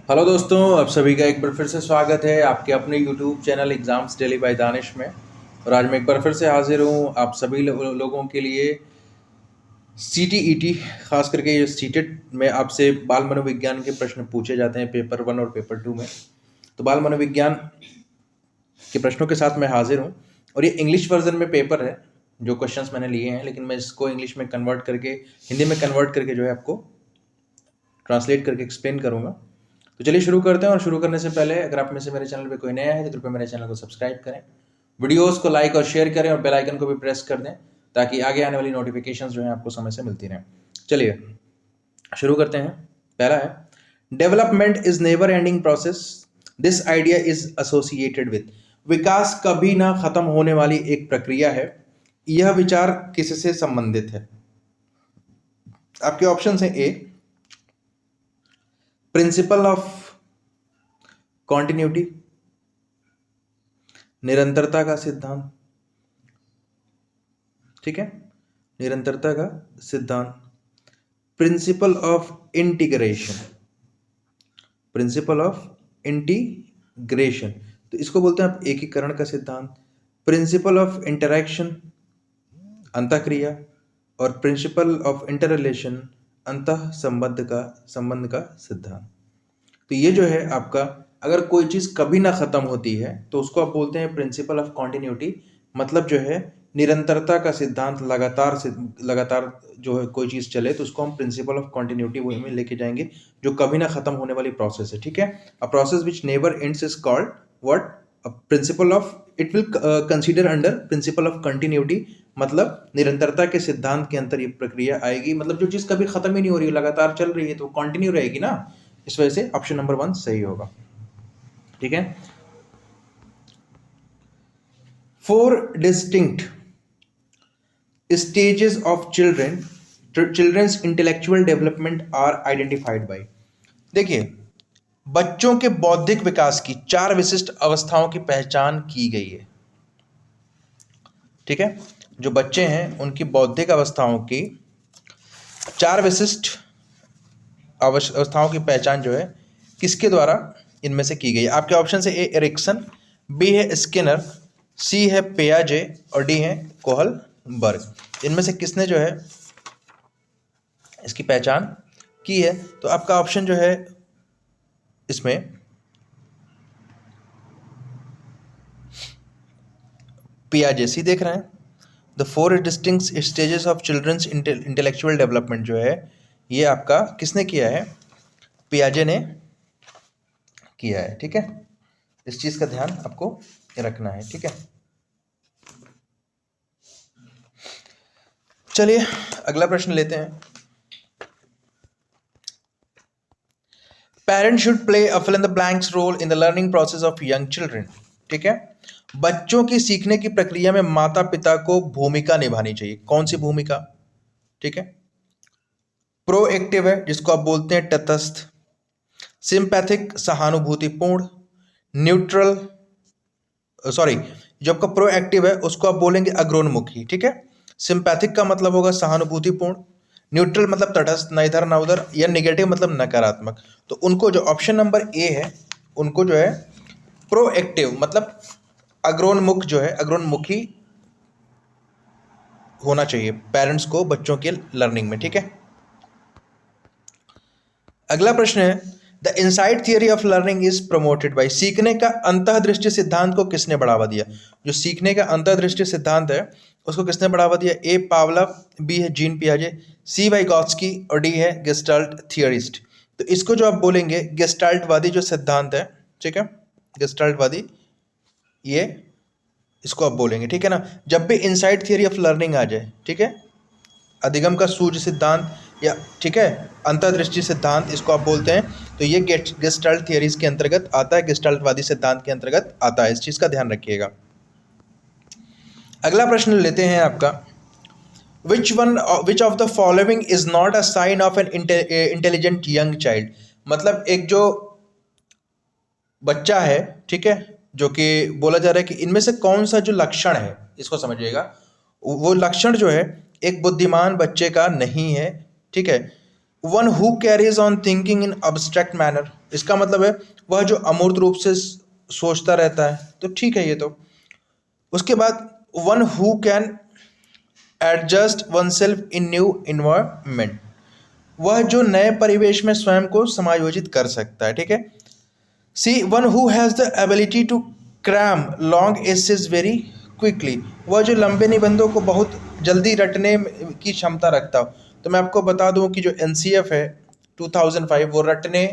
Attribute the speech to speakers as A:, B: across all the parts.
A: Hello दोस्तों, आप सभी का एक बार फिर से स्वागत है आपके अपने YouTube channel exams daily by Danish में। और आज मैं एक बार फिर से हाजिर हूँ आप सभी लोगों के लिए CTET, खास करके ये सीटेट में आपसे बाल मनोविज्ञान के प्रश्न पूछे जाते हैं पेपर 1 और पेपर 2 में। तो बाल मनोविज्ञान के प्रश्नों के साथ मैं हाजिर हूँ और ये इंग्लिश वर्जन में पेपर है। जो क्वेश्चंस मैंने लिए हैं, लेकिन मैं इसको इंग्लिश में कन्वर्ट करके, हिंदी में कन्वर्ट करके जो है आपको ट्रांसलेट करके एक्सप्लेन करूँगा। तो चलिए शुरू करते हैं। और शुरू करने से पहले अगर आप में से मेरे चैनल पे कोई नया है तो कृपया मेरे चैनल को सब्सक्राइब करें, वीडियोस को लाइक और शेयर करें और बेल आइकन को भी प्रेस कर दें ताकि आगे आने वाली नोटिफिकेशंस जो है आपको समय से मिलती रहें। चलिए शुरू करते हैं। पहला है, development is never ending process, this idea is associated with. विकास कभी ना खत्म होने वाली एक प्रक्रिया है, यह विचार किससे संबंधित है? आपके ऑप्शन है ए, प्रिंसिपल ऑफ कॉन्टिन्यूटी, निरंतरता का सिद्धांत, ठीक है, निरंतरता का सिद्धांत, principle of integration, principle of integration तो इसको बोलते हैं आप एकीकरण का सिद्धांत, प्रिंसिपल ऑफ इंटरैक्शन, अंतःक्रिया, और प्रिंसिपल ऑफ इंटररिलेशन, अंतः संबंध का सिद्धांत। तो ये जो है आपका, अगर कोई चीज़ कभी ना ख़त्म होती है तो उसको आप बोलते हैं प्रिंसिपल ऑफ कॉन्टिन्यूटी। मतलब जो है निरंतरता का सिद्धांत, लगातार जो है कोई चीज़ चले तो उसको हम प्रिंसिपल ऑफ कॉन्टिन्यूटी वो में लेके जाएंगे, जो कभी ना ख़त्म होने वाली प्रोसेस है। ठीक है, a process which never ends is called what? A principle of, it will consider under principle of continuity. मतलब निरंतरता के सिद्धांत के अंतर ये प्रक्रिया आएगी। मतलब जो चीज़ कभी ख़त्म ही नहीं हो रही है, लगातार चल रही है, तो कंटिन्यू रहेगी ना। इस वजह से ऑप्शन नंबर 1 सही होगा। ठीक है, 4 distinct stages of children's intellectual development are identified by. देखिए, बच्चों के बौद्धिक विकास की 4 विशिष्ट अवस्थाओं की पहचान की गई है। ठीक है, जो बच्चे हैं उनकी बौद्धिक अवस्थाओं की 4 विशिष्ट अवस्थाओं की पहचान जो है किसके द्वारा इनमें से की गई है? आपके ऑप्शन से ए एरिक्सन, बी है स्किनर, सी है पियाजे और डी है कोहलबर्ग। इनमें से किसने जो है इसकी पहचान की है? तो आपका ऑप्शन जो है इसमें पियाजे, सी देख रहे हैं। The 4 distinct stages of children's intellectual development जो है ये आपका किसने किया है? पियाजे ने किया है। ठीक है, इस चीज का ध्यान आपको रखना है। ठीक है, चलिए अगला प्रश्न लेते हैं। Parents should play a fill in the blanks role in the learning process of young children. ठीक है, बच्चों की सीखने की प्रक्रिया में माता पिता को भूमिका निभानी चाहिए। कौन सी भूमिका? ठीक है, प्रोएक्टिव है जिसको आप बोलते हैं तटस्थ, सिंपैथिक सहानुभूतिपूर्ण, न्यूट्रल, सॉरी, जो आपका प्रोएक्टिव है उसको आप बोलेंगे अग्रोन्मुखी। ठीक है, सिंपैथिक का मतलब होगा सहानुभूतिपूर्ण, न्यूट्रल मतलब तटस्थ, ना इधर ना उधर, या नेगेटिव मतलब नकारात्मक। तो उनको जो ऑप्शन नंबर ए है उनको जो है प्रोएक्टिव मतलब अग्रोन्मुख जो है, अग्रोन्मुखी होना चाहिए पेरेंट्स को बच्चों के लर्निंग में। ठीक है, अगला प्रश्न है, the insight theory of learning is promoted by. सीखने का अंतःदृष्टि सिद्धांत को किसने बढ़ावा दिया? जो सीखने का अंतःदृष्टि सिद्धांत है उसको किसने बढ़ावा दिया? ए पावलव, बी है जीन पियाजे, सी वाइगॉत्स्की और डी है गेस्टाल्ट थियरिस्ट। तो इसको जो आप बोलेंगे गेस्टाल्टवादी जो सिद्धांत है, ठीक है, गेस्टाल्टवादी, ये इसको आप बोलेंगे। ठीक है ना, जब भी इनसाइट थियरी ऑफ लर्निंग आ जाए, ठीक है, अधिगम का सूझ सिद्धांत या ठीक है अंतर्दृष्टि सिद्धांत इसको आप बोलते हैं, तो ये गेस्टाल्ट थियरीज के अंतर्गत आता है, गेस्टाल्टवादी सिद्धांत के अंतर्गत आता है। इस चीज का ध्यान रखिएगा। अगला प्रश्न लेते हैं आपका, which of the following is not a sign of an intelligent young child. मतलब एक जो बच्चा है, ठीक है, जो कि बोला जा रहा है कि इनमें से कौन सा जो लक्षण है, इसको समझिएगा, वो लक्षण जो है एक बुद्धिमान बच्चे का नहीं है। ठीक है, one who carries on thinking in abstract manner, इसका मतलब है वह जो अमूर्त रूप से सोचता रहता है, तो ठीक है ये तो। उसके बाद one who can adjust one self in new environment, वह जो नए परिवेश में स्वयं को समायोजित कर सकता है, ठीक है। C one who has the ability to cram long essays very quickly, वह जो लंबे निबंधों को बहुत जल्दी रटने की क्षमता रखता हो। तो मैं आपको बता दूं कि जो एनसीएफ है 2005 वो रटने,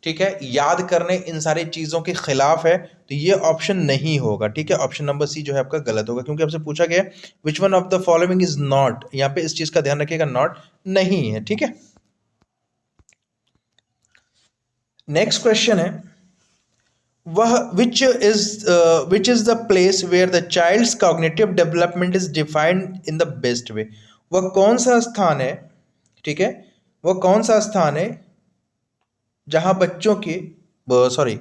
A: ठीक है, याद करने, इन सारी चीज़ों के खिलाफ है, तो ये ऑप्शन नहीं होगा, ठीक है। ऑप्शन नंबर सी जो है आपका गलत होगा, क्योंकि आपसे पूछा गया which one of the following is not, यहाँ पे इस चीज़ का ध्यान रखिएगा, नॉट नहीं है, ठीक है। नेक्स्ट क्वेश्चन है वह which is the place where the child's cognitive development is defined in the best way, वह कौन सा स्थान है, ठीक है, वह कौन सा स्थान है जहां बच्चों की सॉरी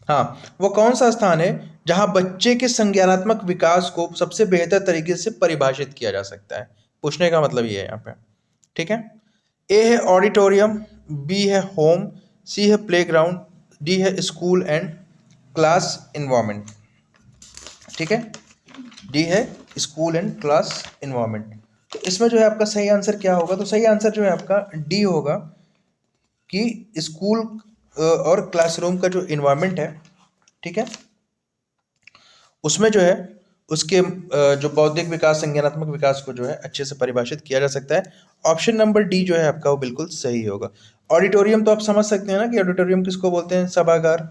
A: हाँ वो कौन सा स्थान है जहां बच्चे के संज्ञानात्मक विकास को सबसे बेहतर तरीके से परिभाषित किया जा सकता है, पूछने का मतलब ये है यहाँ पे, ठीक है। ए है ऑडिटोरियम, बी है होम, सी है प्लेग्राउंड, डी है स्कूल एंड क्लास इन्वायरमेंट, ठीक है। डी है स्कूल एंड क्लास इन्वायरमेंट। तो इसमें जो है आपका सही आंसर क्या होगा, तो सही आंसर जो है आपका डी होगा कि स्कूल और क्लासरूम का जो इन्वायरमेंट है, ठीक है, उसमें जो है उसके जो बौद्धिक विकास, संज्ञानात्मक विकास को जो है अच्छे से परिभाषित किया जा सकता है। ऑप्शन नंबर डी जो है आपका वो बिल्कुल सही होगा। ऑडिटोरियम तो आप समझ सकते हैं ना कि ऑडिटोरियम किसको बोलते हैं, सभागार।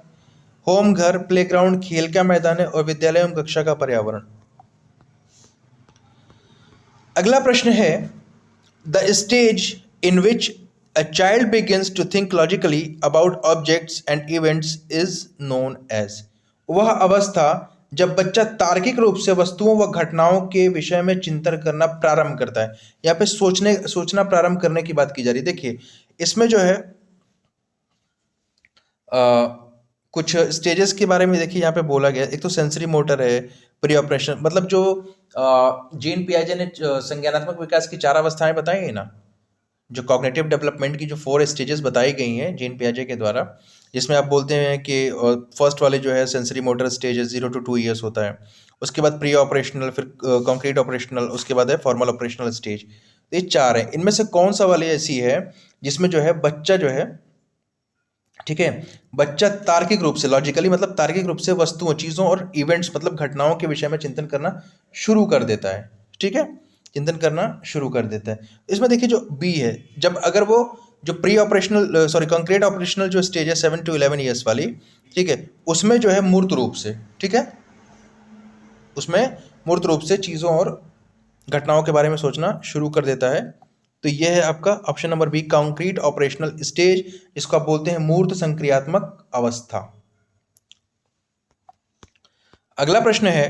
A: होम घर, प्लेग्राउंड खेल का मैदान है, और विद्यालय एवं कक्षा का पर्यावरण। अगला प्रश्न है the stage in which a child begins to think logically about objects and events is known as, वह अवस्था जब बच्चा तार्किक रूप से वस्तुओं व घटनाओं के विषय में चिंतन करना प्रारंभ करता है। यहाँ पे सोचना प्रारंभ करने की बात की जा रही है। देखिए इसमें जो है कुछ स्टेजेस के बारे में देखिए यहाँ पे बोला गया। एक तो सेंसरी मोटर है, प्री ऑपरेशन, मतलब जो जीन पियाजे ने संज्ञानात्मक विकास की 4 अवस्थाएं बताई है ना, जो कॉग्निटिव डेवलपमेंट की जो 4 स्टेजेस बताई गई हैं जीन पियाजे के द्वारा, जिसमें आप बोलते हैं कि फर्स्ट वाले जो है sensory motor stage 0 to 2 years होता है, उसके बाद प्री ऑपरेशनल, फिर कॉन्क्रीट ऑपरेशनल, उसके बाद है फॉर्मल ऑपरेशनल स्टेज। ये 4 है। इनमें से कौन सा वाली ऐसी है जिसमें जो है बच्चा जो है, ठीक है, बच्चा तार्किक रूप से, लॉजिकली मतलब तार्किक रूप से वस्तुओं, चीज़ों और इवेंट्स मतलब घटनाओं के विषय में चिंतन करना शुरू कर देता है, ठीक है, चिंतन करना शुरू कर देता है। इसमें देखिए जो बी है, जब अगर वो जो प्री ऑपरेशनल कॉन्क्रीट ऑपरेशनल जो स्टेज है 7 to 11 ईयर्स वाली, ठीक है, उसमें जो है मूर्त रूप से, ठीक है, उसमें मूर्त रूप से चीज़ों और घटनाओं के बारे में सोचना शुरू कर देता है। तो यह है आपका option number B, concrete operational stage, इसको आप बोलते हैं मूर्त संक्रियात्मक अवस्था। अगला प्रश्न है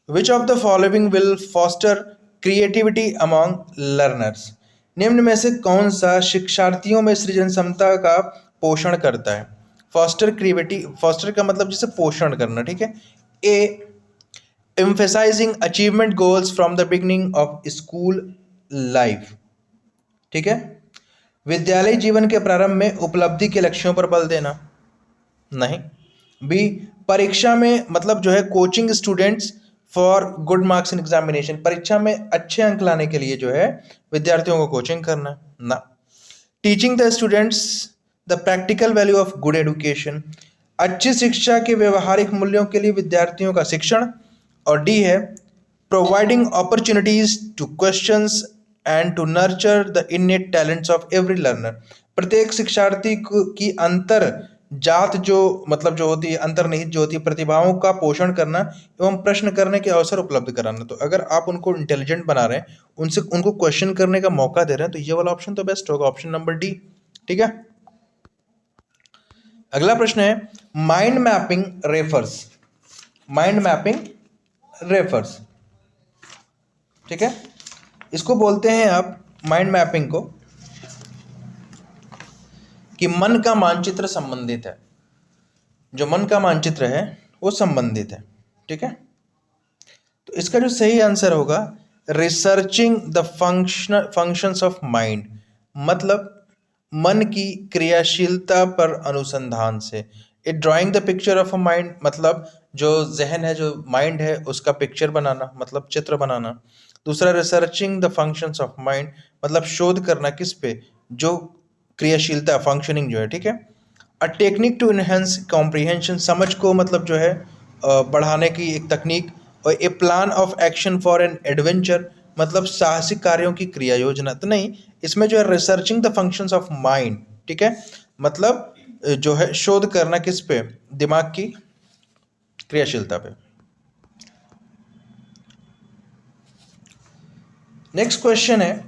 A: which of the following will foster creativity among learners, निम्न में से कौन सा शिक्षार्थियों में सृजन क्षमता का पोषण करता है। फॉस्टर क्रिएटिविटी, फॉस्टर का मतलब जैसे पोषण करना, ठीक है। A emphasizing achievement goals from the beginning of school life, ठीक है, विद्यालय जीवन के प्रारंभ में उपलब्धि के लक्ष्यों पर बल देना, नहीं। बी परीक्षा में मतलब जो है coaching students for good marks in examination, परीक्षा में अच्छे अंक लाने के लिए जो है विद्यार्थियों को कोचिंग करना, ना। Teaching the students the practical value of good education, अच्छी शिक्षा के व्यवहारिक मूल्यों के लिए विद्यार्थियों का शिक्षण। और डी है providing opportunities to questions and to nurture the innate talents of every learner, प्रत्येक शिक्षार्थी की अंतर जात जो मतलब जो होती है, अंतर्निहित जो होती है प्रतिभाओं का पोषण करना एवं प्रश्न करने के अवसर उपलब्ध कराना। तो अगर आप उनको इंटेलिजेंट बना रहे हैं, उनसे उनको क्वेश्चन करने का मौका दे रहे हैं, तो ये वाला ऑप्शन तो बेस्ट होगा, ऑप्शन नंबर डी, ठीक है। अगला प्रश्न है mind mapping refers, mind mapping refers, ठीक है, इसको बोलते हैं आप माइंड मैपिंग को कि मन का मानचित्र संबंधित है, जो मन का मानचित्र है वो संबंधित है, ठीक है। तो इसका जो सही आंसर होगा researching the functions of mind, मतलब मन की क्रियाशीलता पर अनुसंधान से। A drawing the picture of a mind, मतलब जो जहन है, जो माइंड है, उसका पिक्चर बनाना, मतलब चित्र बनाना। दूसरा researching the functions of mind, मतलब शोध करना किस पे, जो क्रियाशीलता फंक्शनिंग जो है, ठीक है। A technique to enhance comprehension, समझ को मतलब जो है बढ़ाने की एक तकनीक। और A plan of action for an adventure, मतलब साहसिक कार्यों की क्रिया योजना। तो नहीं, इसमें जो है researching the functions of mind, ठीक है, मतलब जो है शोध करना किस पे, दिमाग की क्रियाशीलता पे। नेक्स्ट क्वेश्चन है,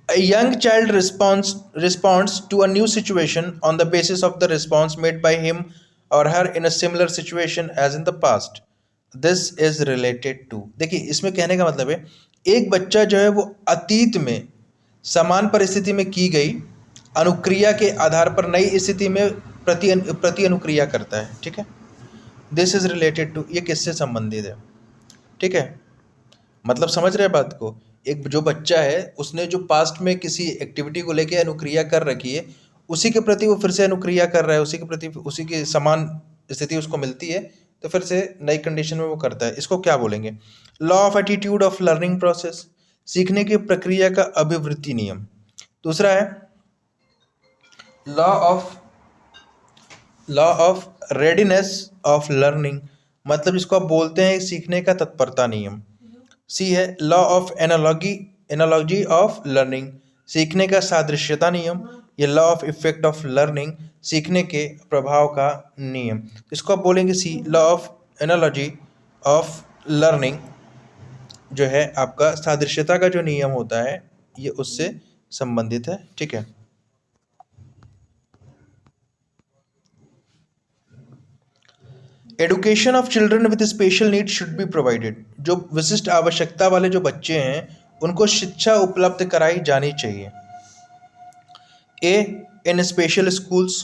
A: a young child responds to a new situation on the basis of the response made by him or her in a similar situation as in the past. This is related to, देखिए इसमें कहने का मतलब है, एक बच्चा जो है वो अतीत में समान परिस्थिति में की गई अनुक्रिया के आधार पर नई स्थिति में प्रति अनुक्रिया करता है, ठीक है। दिस इज रिलेटेड टू, ये किससे संबंधित है, ठीक है, मतलब समझ रहे हैं बात को। एक जो बच्चा है उसने जो पास्ट में किसी एक्टिविटी को लेके अनुक्रिया कर रखी है, उसी के प्रति वो फिर से अनुक्रिया कर रहा है, उसी के प्रति उसी की समान स्थिति उसको मिलती है, तो फिर से नई कंडीशन में वो करता है। इसको क्या बोलेंगे, law of attitude of learning process, सीखने की प्रक्रिया का अभिवृत्ति नियम। दूसरा है law of readiness of learning, मतलब इसको आप बोलते हैं सीखने का तत्परता नियम। सी है law of analogy of learning, सीखने का सादृश्यता नियम। ये law of effect of learning, सीखने के प्रभाव का नियम। इसको आप बोलेंगे C, law of analogy of learning जो है आपका सादृश्यता का जो नियम होता है, ये उससे संबंधित है, ठीक है। Education of children with special need should be provided, जो विशिष्ट आवश्यकता वाले जो बच्चे हैं उनको शिक्षा उपलब्ध कराई जानी चाहिए। ए इन स्पेशल स्कूल्स,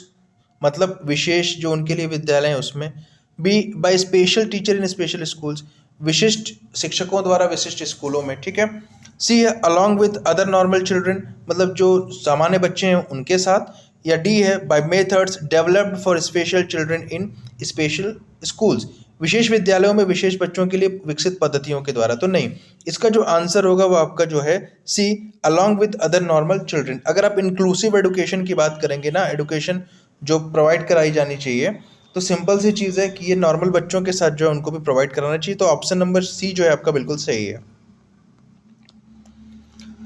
A: मतलब विशेष जो उनके लिए विद्यालय हैं उसमें। B by special teacher in special schools, विशिष्ट शिक्षकों द्वारा विशिष्ट स्कूलों में, ठीक है। सी है along with other normal children, मतलब जो सामान्य बच्चे हैं उनके साथ। या डी है by methods developed for special children in special schools, विशेष विद्यालयों में विशेष बच्चों के लिए विकसित पद्धतियों के द्वारा। तो नहीं, इसका जो आंसर होगा वो आपका जो है C, along with other normal children. अगर आप इंक्लूसिव एडुकेशन की बात करेंगे ना, एडुकेशन जो प्रोवाइड कराई जानी चाहिए, तो सिंपल सी चीज़ है कि ये नॉर्मल बच्चों के साथ जो है उनको भी प्रोवाइड कराना चाहिए। तो ऑप्शन नंबर सी जो है आपका बिल्कुल सही है।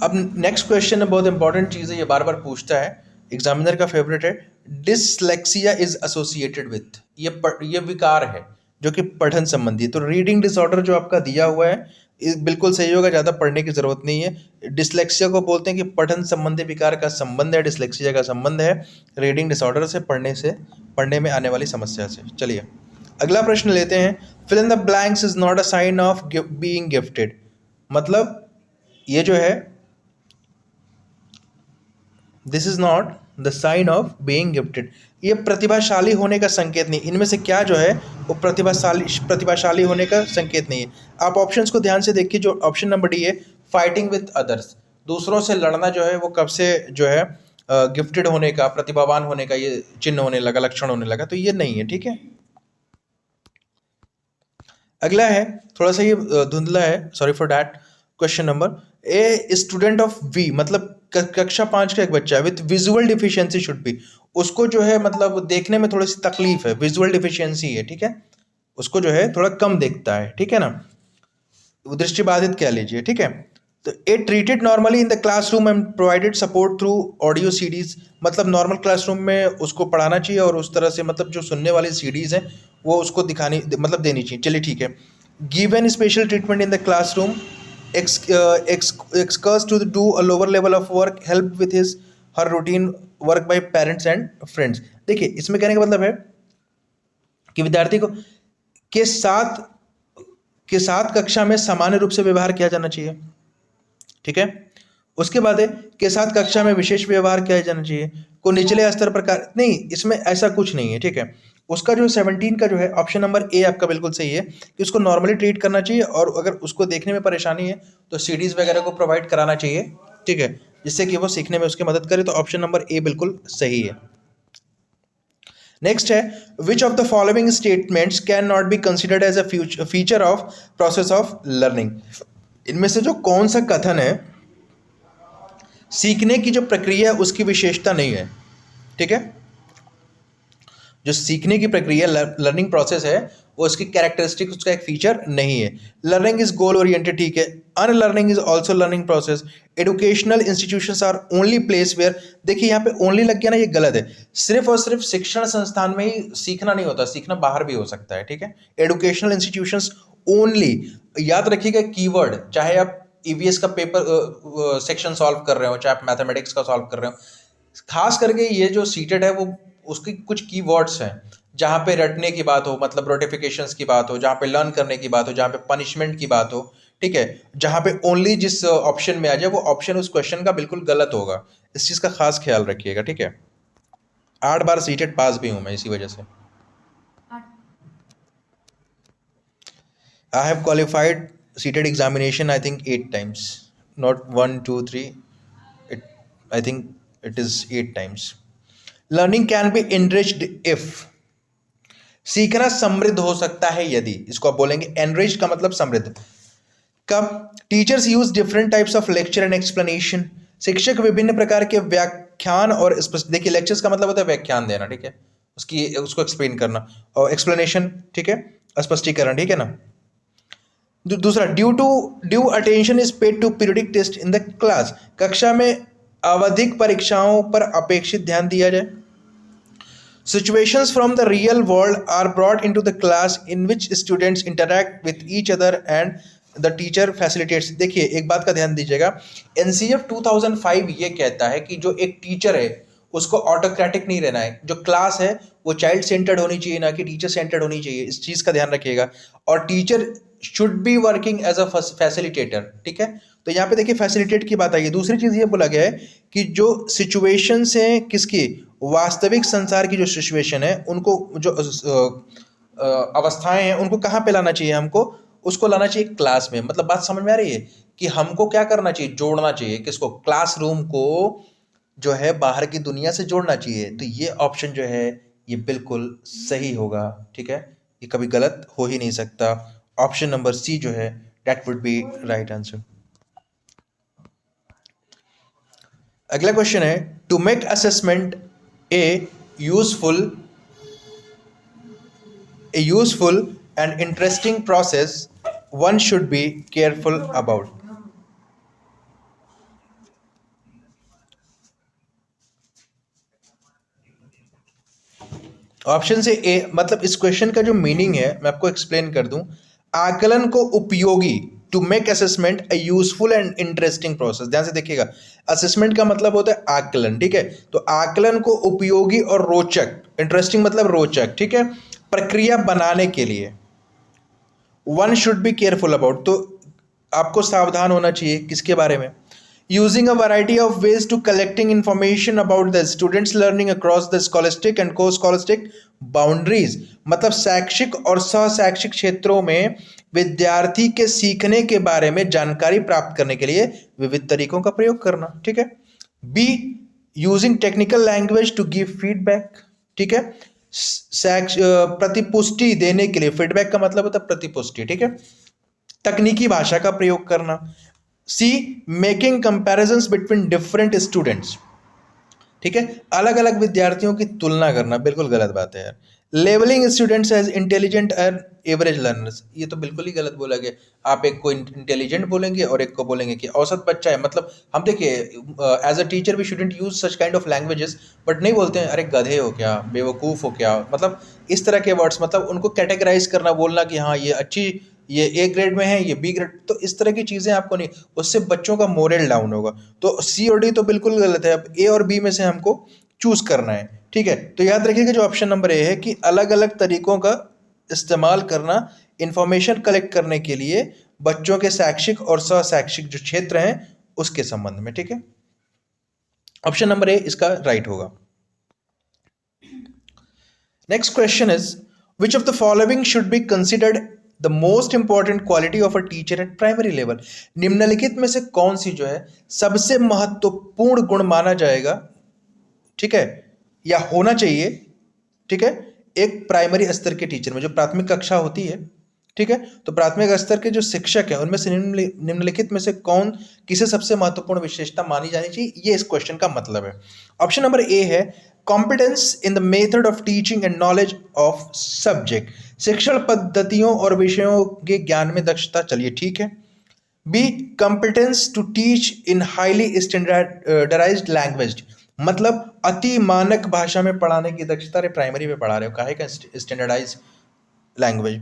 A: अब नेक्स्ट क्वेश्चन है, बहुत इंपॉर्टेंट चीज़ है, ये बार बार पूछता है, एग्जामिनर का फेवरेट है। डिसलेक्सिया इज एसोसिएटेड विथ, ये विकार है जो कि पठन संबंधी। तो रीडिंग डिसऑर्डर जो आपका दिया हुआ है बिल्कुल सही होगा, ज़्यादा पढ़ने की जरूरत नहीं है। डिसलेक्सिया को बोलते हैं कि पठन संबंधी विकार का संबंध है, डिसलेक्सिया का संबंध है रीडिंग डिसऑर्डर से, पढ़ने में आने वाली समस्या से। चलिए अगला प्रश्न लेते हैं। Fill in the blanks is not a sign of being gifted, मतलब ये जो है this is not the sign of being gifted, ये प्रतिभाशाली होने का संकेत नहीं। इनमें से क्या जो है वो प्रतिभाशाली होने का संकेत नहीं है। आप ऑप्शंस को ध्यान से देखिए, जो ऑप्शन नंबर डी है फाइटिंग विद अदर्स, दूसरों से लड़ना जो है वो कब से जो है गिफ्टेड होने का, प्रतिभावान होने का ये चिन्ह होने लगा, लक्षण होने लगा, तो ये नहीं है, ठीक है। अगला है थोड़ा सा ये धुंधला है, sorry for that. Question number a student of V, मतलब कक्षा 5 का एक बच्चा with visual deficiency should be, उसको जो है मतलब देखने में थोड़ी सी तकलीफ है, विजुअल डिफिशियंसी है, ठीक है, उसको जो है थोड़ा कम देखता है, ठीक है ना, दृष्टिबाधित कह लीजिए, ठीक है। तो A treated normally in the classroom and provided support through audio CDs, मतलब नॉर्मल क्लासरूम में उसको पढ़ाना चाहिए और उस तरह से मतलब जो सुनने वाली सीडीज हैं वो उसको दिखानी मतलब देनी चाहिए। चलिए ठीक है। Given special treatment in the classroom, excused to do a lower level of work, help with his her routine work by parents and friends। देखिए इसमें कहने का मतलब है कि विद्यार्थी को के साथ कक्षा में सामान्य रूप से व्यवहार किया जाना चाहिए, ठीक है। उसके बाद है के साथ कक्षा में विशेष व्यवहार किया जाना चाहिए, को निचले स्तर पर नहीं, इसमें ऐसा कुछ नहीं है, ठीक है। उसका जो 17 का जो है ऑप्शन नंबर ए आपका बिल्कुल सही है कि उसको नॉर्मली ट्रीट करना चाहिए, और अगर उसको देखने में परेशानी है तो सीडीज वगैरह को प्रोवाइड कराना चाहिए, ठीक है, जिससे कि वो सीखने में उसकी मदद करे। तो ऑप्शन नंबर ए बिल्कुल सही है। नेक्स्ट है which of the following statements can not be considered as a feature of process of learning. इनमें से जो कौन सा कथन है सीखने की जो प्रक्रिया है उसकी विशेषता नहीं है, ठीक है। जो सीखने की प्रक्रिया लर्निंग प्रोसेस है वो उसकी कैरेक्टरिस्टिक, उसका एक फीचर नहीं है। लर्निंग इज गोल ओरिएंटेड, ठीक है। Unlearning is also learning process. Educational institutions are only place where, देखिए यहाँ पे ओनली लग गया ना, ये गलत है। सिर्फ और सिर्फ शिक्षण संस्थान में ही सीखना नहीं होता, सीखना बाहर भी हो सकता है, ठीक है। एजुकेशनल इंस्टीट्यूशंस ओनली, याद रखिएगा कीवर्ड, चाहे आप ईवीएस का पेपर सेक्शन सॉल्व कर रहे हो, चाहे आप मैथमेटिक्स का सॉल्व कर रहे हो, खास करके ये जो सीटेड है वो उसकी कुछ कीवर्ड्स हैं जहाँ पे रटने की बात हो, मतलब नोटिफिकेशंस की बात हो, जहाँ पे लर्न करने की बात हो, जहाँ पे पनिशमेंट की बात हो, ठीक है, जहाँ पे ओनली जिस ऑप्शन में आ जाए वो ऑप्शन उस क्वेश्चन का बिल्कुल गलत होगा। इस चीज़ का खास ख्याल रखिएगा, ठीक है। 8 बार सीटेड पास भी हूँ मैं इसी वजह से। I have qualified seated examination I think 8 times, not 1 2 3, it I think it is 8 times. Learning can be enriched if, सीखना समृद्ध हो सकता है यदि, इसको आप बोलेंगे एनरिच्ड का मतलब समृद्ध। कब? Teachers use different types of lecture and explanation, शिक्षक विभिन्न प्रकार के व्याख्यान और देखिए लेक्चर्स का मतलब होता है व्याख्यान देना, ठीक है, उसको एक्सप्लेन करना, और एक्सप्लेनेशन, ठीक है, स्पष्टीकरण, ठीक है ना। दूसरा, due attention is paid to periodic test in the class, कक्षा में आवधिक परीक्षाओं पर अपेक्षित ध्यान दिया जाए। Situations from the real world are brought into the class in which students interact with each other and the teacher facilitates। देखिए एक बात का ध्यान दीजिएगा, NCF 2005 ये कहता है कि जो एक टीचर है उसको ऑटोक्रेटिक नहीं रहना है, जो क्लास है वो चाइल्ड सेंटर्ड होनी चाहिए, ना कि टीचर सेंटर्ड होनी चाहिए, इस चीज़ का ध्यान रखिएगा। और teacher should be working as a facilitator, ठीक है। तो यहाँ पे देखिए फैसिलिटेट की बात आई है। दूसरी चीज़ ये बोला गया है कि जो सिचुएशंस हैं किसकी, वास्तविक संसार की जो सिचुएशन है उनको, जो अवस्थाएं हैं उनको कहाँ पे लाना चाहिए, हमको उसको लाना चाहिए क्लास में। मतलब बात समझ में आ रही है कि हमको क्या करना चाहिए, जोड़ना चाहिए किसको, क्लासरूम को जो है बाहर की दुनिया से जोड़ना चाहिए। तो ये ऑप्शन जो है ये बिल्कुल सही होगा, ठीक है, ये कभी गलत हो ही नहीं सकता। ऑप्शन नंबर सी जो है that would be right answer. अगला क्वेश्चन है, to make assessment a useful and interesting process one should be careful about. Option से ए, मतलब इस क्वेश्चन का जो मीनिंग है मैं आपको एक्सप्लेन कर दूं, आकलन को उपयोगी, to make assessment a useful and interesting process. ध्यान से देखिएगा, असेसमेंट का मतलब होता है आकलन, ठीक है, तो आकलन को उपयोगी और रोचक, इंटरेस्टिंग मतलब रोचक, ठीक है, प्रक्रिया बनाने के लिए one should be careful about, तो आपको सावधान होना चाहिए किसके बारे में, using a variety of ways to collecting information about the students learning across the scholastic and co scholastic boundaries, मतलब शैक्षिक और सहशैक्षिक क्षेत्रों में विद्यार्थी के सीखने के बारे में जानकारी प्राप्त करने के लिए विविध तरीकों का प्रयोग करना, ठीक है। B, using technical language to give feedback, ठीक है, प्रतिपुष्टि देने के लिए, फीडबैक का मतलब होता है प्रतिपुष्टि, ठीक है, तकनीकी भाषा का प्रयोग करना। C, making comparisons between different students, ठीक है, अलग अलग विद्यार्थियों की तुलना करना, बिल्कुल गलत बात है यार। लेवलिंग स्टूडेंट्स एज इंटेलिजेंट और एवरेज लर्नर्स, ये तो बिल्कुल ही गलत बोला गया। आप एक को इंटेलिजेंट बोलेंगे और एक को बोलेंगे कि औसत बच्चा है। मतलब हम देखिए as a teacher we shouldn't use such kind of languages, but नहीं बोलते हैं अरे गधे हो क्या, बेवकूफ़ हो क्या, मतलब इस तरह के वर्ड्स, मतलब उनको कैटेगराइज करना, बोलना कि हाँ ये अच्छी, ये ए ग्रेड में है, ये बी ग्रेड, तो इस तरह की चीज़ें आपको नहीं, उससे बच्चों का मोरल डाउन होगा। तो सी और डी तो बिल्कुल गलत है, अब ए और बी में से हमको चूज करना है, ठीक है। तो याद रखिएगा जो ऑप्शन नंबर ए है कि अलग अलग तरीकों का इस्तेमाल करना इंफॉर्मेशन कलेक्ट करने के लिए बच्चों के शैक्षिक और सहशैक्षिक जो क्षेत्र हैं उसके संबंध में, ठीक है। ऑप्शन नंबर ए इसका राइट होगा। Next question is which of the following should be considered the most important quality of a teacher at primary level. निम्नलिखित में से कौन सी जो है सबसे महत्वपूर्ण गुण माना जाएगा, ठीक है, या होना चाहिए, ठीक है, एक प्राइमरी स्तर के टीचर में, जो प्राथमिक कक्षा होती है, ठीक है। तो प्राथमिक स्तर के जो शिक्षक हैं उनमें से निम्नलिखित में से कौन किसे सबसे महत्वपूर्ण विशेषता मानी जानी चाहिए, ये इस क्वेश्चन का मतलब है। ऑप्शन नंबर ए है competence in the method of teaching and knowledge of subject, शिक्षण पद्धतियों और विषयों के ज्ञान में दक्षता, चलिए ठीक है। B competence to teach in highly standardised language, मतलब अति मानक भाषा में पढ़ाने की दक्षता। रे प्राइमरी में पढ़ा रहे हो, काहे का standardise language.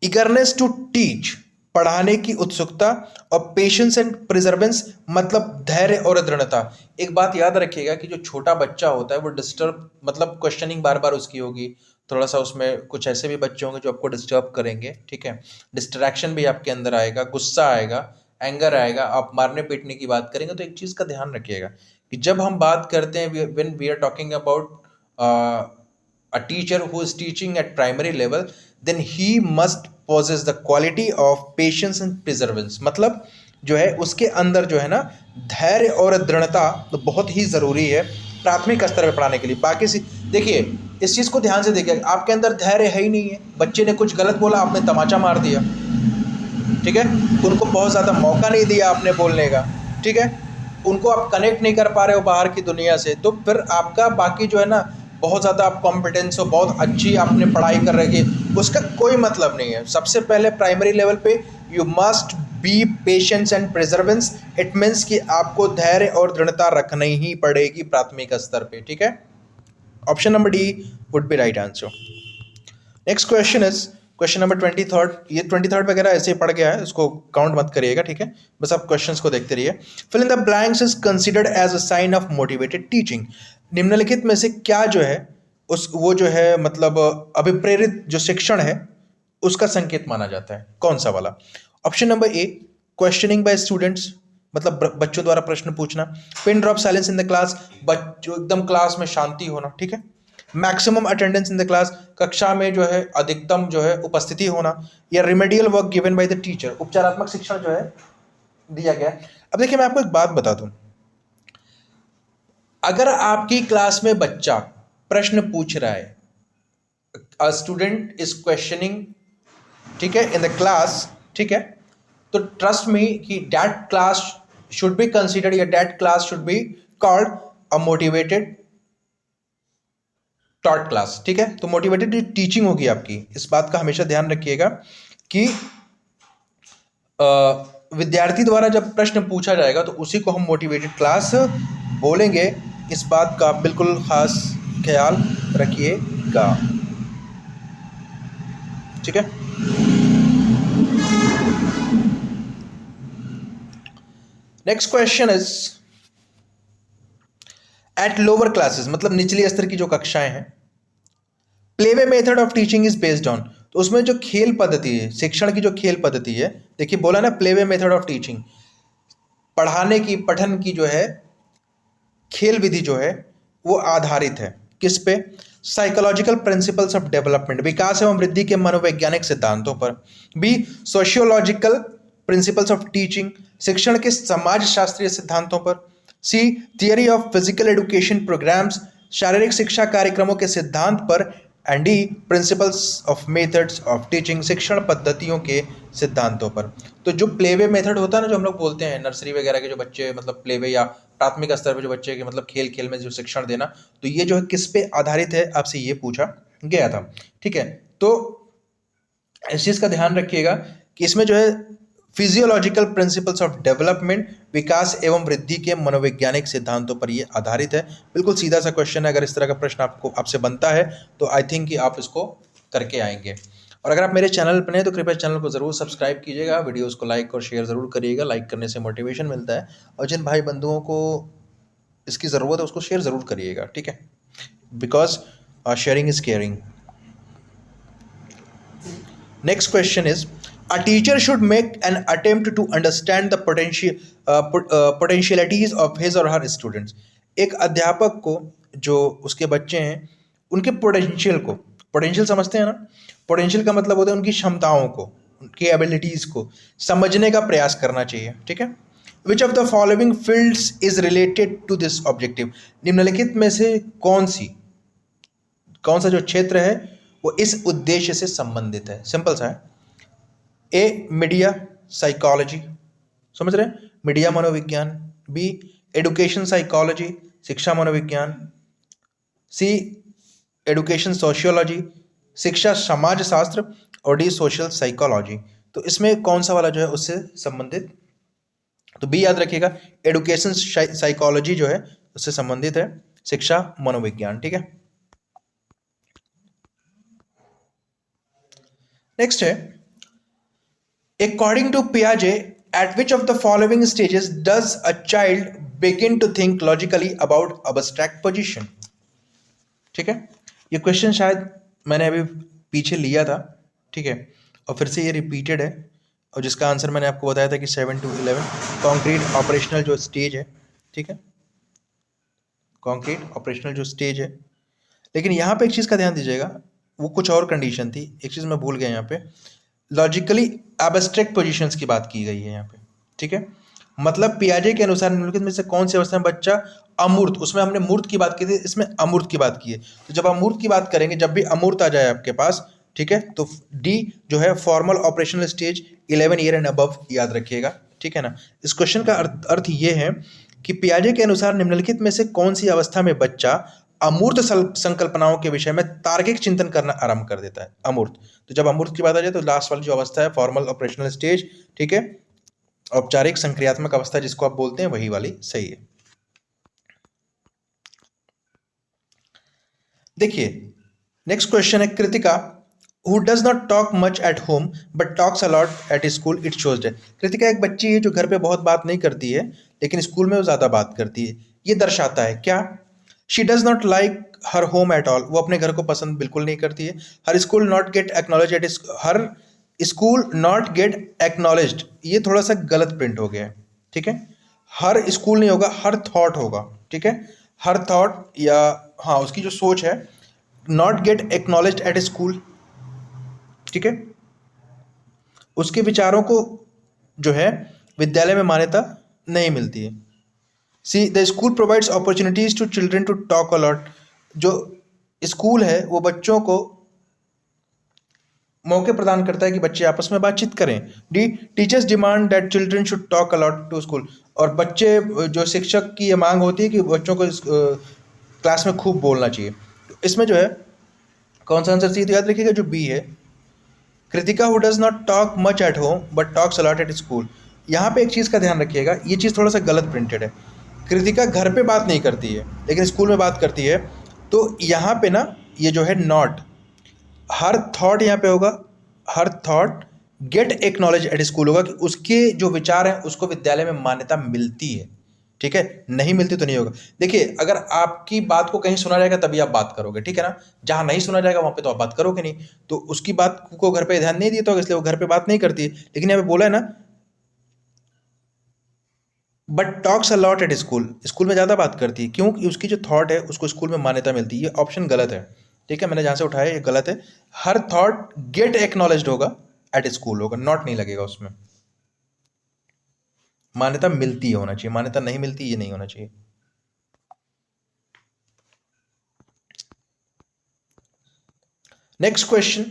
A: Eagerness to teach, पढ़ाने की उत्सुकता। और पेशेंस एंड प्रिजर्वेंस, मतलब धैर्य और दृढ़ता। एक बात याद रखिएगा कि जो छोटा बच्चा होता है वो डिस्टर्ब, मतलब क्वेश्चनिंग बार बार उसकी होगी, थोड़ा सा उसमें कुछ ऐसे भी बच्चे होंगे जो आपको डिस्टर्ब करेंगे, ठीक है। डिस्ट्रैक्शन भी आपके अंदर आएगा, गुस्सा आएगा, एंगर आएगा, आप मारने पीटने की बात करेंगे। तो एक चीज़ का ध्यान रखिएगा कि जब हम बात करते हैं, when we are talking about a teacher who is teaching at primary level, then he must possess the quality of patience and perseverance, मतलब जो है उसके अंदर जो है ना धैर्य और दृढ़ता तो बहुत ही ज़रूरी है प्राथमिक स्तर पर पढ़ाने के लिए। बाकी देखिए इस चीज़ को ध्यान से देखिए, आपके अंदर धैर्य है ही नहीं है, बच्चे ने कुछ गलत बोला आपने तमाचा मार दिया, ठीक है, उनको बहुत ज़्यादा मौका नहीं दिया आपने बोलने का, ठीक है, उनको आप कनेक्ट नहीं कर पा रहे हो बाहर की दुनिया से, तो फिर आपका बाकी जो है ना बहुत ज़्यादा आप कॉम्पिटेंस हो, बहुत अच्छी आपने पढ़ाई कर रखी है, उसका कोई मतलब नहीं है। सबसे पहले प्राइमरी लेवल पे you must be patience and प्रिजर्वेंस, it means कि आपको धैर्य और दृढ़ता रखनी ही पड़ेगी प्राथमिक स्तर पे, ठीक है। Option number D would be right answer. Next question is question number 23। ये 23 वगैरह ऐसे ही पढ़ गया है, इसको काउंट मत करिएगा, ठीक है, बस आप क्वेश्चंस को देखते रहिए। Fill in the blanks is considered as a sign of motivated teaching, निम्नलिखित में से क्या जो है वो जो है मतलब अभिप्रेरित जो शिक्षण है उसका संकेत माना जाता है, कौन सा वाला। Option number A questioning by students, मतलब बच्चों द्वारा प्रश्न पूछना। Pin drop silence in the class, बच्चों एकदम क्लास में शांति होना, ठीक है। Maximum attendance in the class, कक्षा में जो है अधिकतम जो है उपस्थिति होना। या remedial work given by the teacher, उपचारात्मक शिक्षण जो है दिया गया। अब देखिए मैं आपको एक बात बता दूं, अगर आपकी क्लास में बच्चा प्रश्न पूछ रहा है, अ स्टूडेंट इज क्वेश्चनिंग, ठीक है, इन द क्लास, ठीक है, तो ट्रस्ट मी कि that class should be considered या that class should be called a motivated taught class, ठीक है। तो मोटिवेटेड टीचिंग होगी आपकी, इस बात का हमेशा ध्यान रखिएगा कि विद्यार्थी द्वारा जब प्रश्न पूछा जाएगा तो उसी को हम मोटिवेटेड क्लास बोलेंगे, इस बात का बिल्कुल खास ख्याल रखिएगा, ठीक है। Next question is at lower classes, मतलब निचली स्तर की जो कक्षाएं हैं, playway method of teaching is based on, तो उसमें जो खेल पद्धति है, शिक्षण की जो खेल पद्धति है, देखिए बोला ना प्लेवे मेथड ऑफ टीचिंग, पढ़ाने की पठन की जो है खेल विधि जो है वो आधारित है किस पे, साइकोलॉजिकल प्रिंसिपल्स ऑफ डेवलपमेंट, विकास एवं वृद्धि के मनोवैज्ञानिक सिद्धांतों पर। B sociological principles of teaching, शिक्षण के समाज शास्त्रीय सिद्धांतों पर। C theory of physical education programs, शारीरिक शिक्षा कार्यक्रमों के सिद्धांत पर। And D principles of methods of teaching, शिक्षण पद्धतियों के सिद्धांतों पर। तो जो प्लेवे मेथड होता है ना, जो हम लोग बोलते हैं नर्सरी वगैरह के जो बच्चे, मतलब प्लेवे या प्राथमिक स्तर पर जो बच्चे के मतलब खेल खेल में जो शिक्षण देना, तो ये जो है किस पे आधारित है, आपसे ये पूछा गया था, ठीक है। तो इस चीज़ का ध्यान रखिएगा कि इसमें जो है फिजियोलॉजिकल प्रिंसिपल्स ऑफ डेवलपमेंट, विकास एवं वृद्धि के मनोवैज्ञानिक सिद्धांतों पर ये आधारित है। बिल्कुल सीधा सा क्वेश्चन है, अगर इस तरह का प्रश्न आपसे बनता है तो आई थिंक कि आप इसको करके आएंगे। और अगर आप मेरे चैनल पर हैं तो कृपया चैनल को ज़रूर सब्सक्राइब कीजिएगा, वीडियोस को लाइक और शेयर ज़रूर करिएगा, लाइक करने से मोटिवेशन मिलता है, और जिन भाई बंधुओं को इसकी ज़रूरत है उसको शेयर ज़रूर करिएगा, ठीक है, because sharing is caring. Next question is A teacher should make an attempt to understand the potentialities of his or her students. एक अध्यापक को जो उसके बच्चे हैं उनके पोटेंशियल समझते हैं ना, पोटेंशियल का मतलब होता है उनकी क्षमताओं को, उनकी एबिलिटीज को समझने का प्रयास करना चाहिए, ठीक है। Which of the following fields is related to this objective, निम्नलिखित में से कौन सा जो क्षेत्र है वो इस उद्देश्य से संबंधित है। सिंपल सा है। ए मीडिया साइकोलॉजी, समझ रहे हैं, मीडिया मनोविज्ञान। बी एडुकेशन साइकोलॉजी, शिक्षा मनोविज्ञान। सी एडुकेशन सोशियोलॉजी, शिक्षा समाज शास्त्र। और डी सोशल साइकोलॉजी। तो इसमें कौन सा वाला जो है उससे संबंधित, तो बी याद रखिएगा, एडुकेशन साइकोलॉजी जो है उससे संबंधित है शिक्षा मनोविज्ञान, ठीक है। नेक्स्ट है, अकॉर्डिंग टू पियाजे at which of the following stages does a child begin to think logically about abstract position, ठीक है। ये क्वेश्चन शायद मैंने अभी पीछे लिया था, ठीक है, और फिर से ये रिपीटेड है, और जिसका आंसर मैंने आपको बताया था कि 7 to 11 कॉन्क्रीट ऑपरेशनल जो स्टेज है, ठीक है, कॉन्क्रीट ऑपरेशनल जो स्टेज है। लेकिन यहाँ पे एक चीज़ का ध्यान दीजिएगा, वो कुछ और कंडीशन थी, एक चीज़ मैं भूल गया यहाँ पे, लॉजिकली एब्स्ट्रैक्ट पोजीशंस की बात की गई है यहाँ पे, ठीक है। मतलब पियाजे के अनुसार निम्नलिखित में से कौन सी अवस्था में बच्चा अमूर्त, उसमें हमने मूर्त की बात की थी, इसमें अमूर्त की बात की है। तो जब अमूर्त की बात करेंगे, जब भी अमूर्त आ जाए आपके पास, ठीक है, तो डी जो है formal operational stage 11 year and above याद रखिएगा, ठीक है ना। इस क्वेश्चन का अर्थ ये है कि पियाजे के अनुसार निम्नलिखित में से कौन सी अवस्था में बच्चा अमूर्त संकल्पनाओं के विषय में तार्किक चिंतन करना आरंभ कर देता है। अमूर्त, तो जब अमूर्त की बात आ जाए तो लास्ट वाली जो अवस्था है फॉर्मल ऑपरेशनल स्टेज, ठीक है, औपचारिक संक्रियात्मक अवस्था जिसको आप बोलते हैं, वही वाली सही है। देखिए नेक्स्ट क्वेश्चन है, Kritika who does not talk much at home but talks a lot at school it shows that। Kritika एक बच्ची है जो घर पे बहुत बात नहीं करती है लेकिन स्कूल में वो ज़्यादा बात करती है। ये दर्शाता है क्या? she does not like her home at all, वो अपने घर को पसंद बिल्कुल नहीं करती है। her school not get acknowledged at her school not get acknowledged, ये थोड़ा सा गलत प्रिंट हो गया है, ठीक है। हर स्कूल नहीं होगा, हर थॉट होगा, ठीक है। हर थॉट या हाँ उसकी जो सोच है, not gate acknowledged at school, ठीक है, उसके विचारों को जो है विद्यालय में मान्यता नहीं मिलती है। C the school provides opportunities to children to talk a lot, जो स्कूल है वो बच्चों को मौके प्रदान करता है कि बच्चे आपस में बातचीत करें। D teachers demand that children should talk a lot to school, और बच्चे जो शिक्षक की ये मांग होती है कि बच्चों को क्लास में खूब बोलना चाहिए। इसमें जो है कौन सा आंसर सी, तो याद रखिएगा जो बी है, Kritika who does not talk much at home but talks a lot at school. यहाँ पे एक चीज़ का ध्यान रखिएगा, ये चीज़ थोड़ा सा गलत प्रिंटेड है। कृतिका घर पे बात नहीं करती है लेकिन स्कूल में बात करती है, तो यहाँ पे ना ये जो है नॉट, हर थॉट यहाँ पे होगा, हर thought get acknowledge at school होगा कि उसके जो विचार हैं उसको विद्यालय में मान्यता मिलती है, ठीक है, नहीं मिलती तो नहीं होगा। देखिए अगर आपकी बात को कहीं सुना जाएगा तभी आप बात करोगे, ठीक है ना, जहां नहीं सुना जाएगा वहां पे तो आप बात करोगे नहीं। तो उसकी बात को घर पे ध्यान नहीं दिया तो इसलिए वो घर पे बात नहीं करती है। लेकिन यहाँ पे बोला है ना but talks a lot at school, school में ज़्यादा बात करती है, क्योंकि उसकी जो थॉट है उसको स्कूल में मान्यता मिलती है। ये ऑप्शन गलत है, ठीक है, मैंने जहाँ से उठाया ये गलत है। हर थॉट गेट एक्नॉलेज्ड होगा, एट स्कूल होगा, नॉट नहीं लगेगा उसमें, मान्यता मिलती है होना चाहिए, मान्यता नहीं मिलती ये नहीं होना चाहिए। Next question,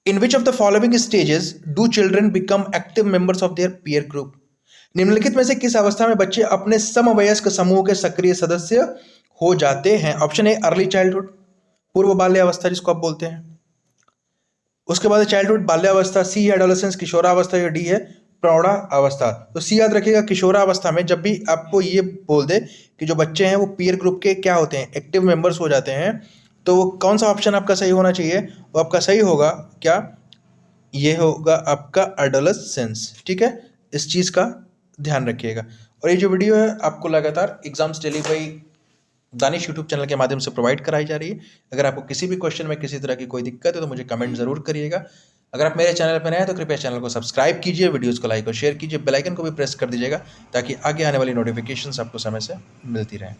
A: in which of the following stages do children become active members of their peer group, निम्नलिखित में से किस अवस्था में बच्चे अपने समवयस्क समूह के सक्रिय सदस्य हो जाते हैं? ऑप्शन ए अर्ली चाइल्डहुड, पूर्व बाल्यावस्था जिसको आप बोलते हैं, उसके बाद चाइल्डहुड बाल्यावस्था, सी एडोलेसेंस किशोरावस्था, या डी है प्रौढ़ावस्था। तो सी याद रखिएगा, किशोरावस्था में जब भी आपको ये बोल दे कि जो बच्चे हैं वो पीयर ग्रुप के क्या होते हैं, एक्टिव मेंबर्स हो जाते हैं, तो वो कौन सा ऑप्शन आपका सही होना चाहिए? वो आपका सही होगा क्या? ये होगा आपका एडोलेसेंस, ठीक है, इस चीज़ का ध्यान रखिएगा। और ये जो वीडियो है आपको लगातार exams daily by Danish YouTube channel के माध्यम से प्रोवाइड कराई जा रही है। अगर आपको किसी भी क्वेश्चन में किसी तरह की कोई दिक्कत है तो मुझे कमेंट ज़रूर करिएगा। अगर आप मेरे चैनल पर नए हैं तो कृपया चैनल को सब्सक्राइब कीजिए, वीडियोज़ को लाइक और शेयर कीजिए, बेल आइकन को भी प्रेस कर दीजिएगा ताकि आगे आने वाली नोटिफिकेशंस आपको समय से मिलती रहें।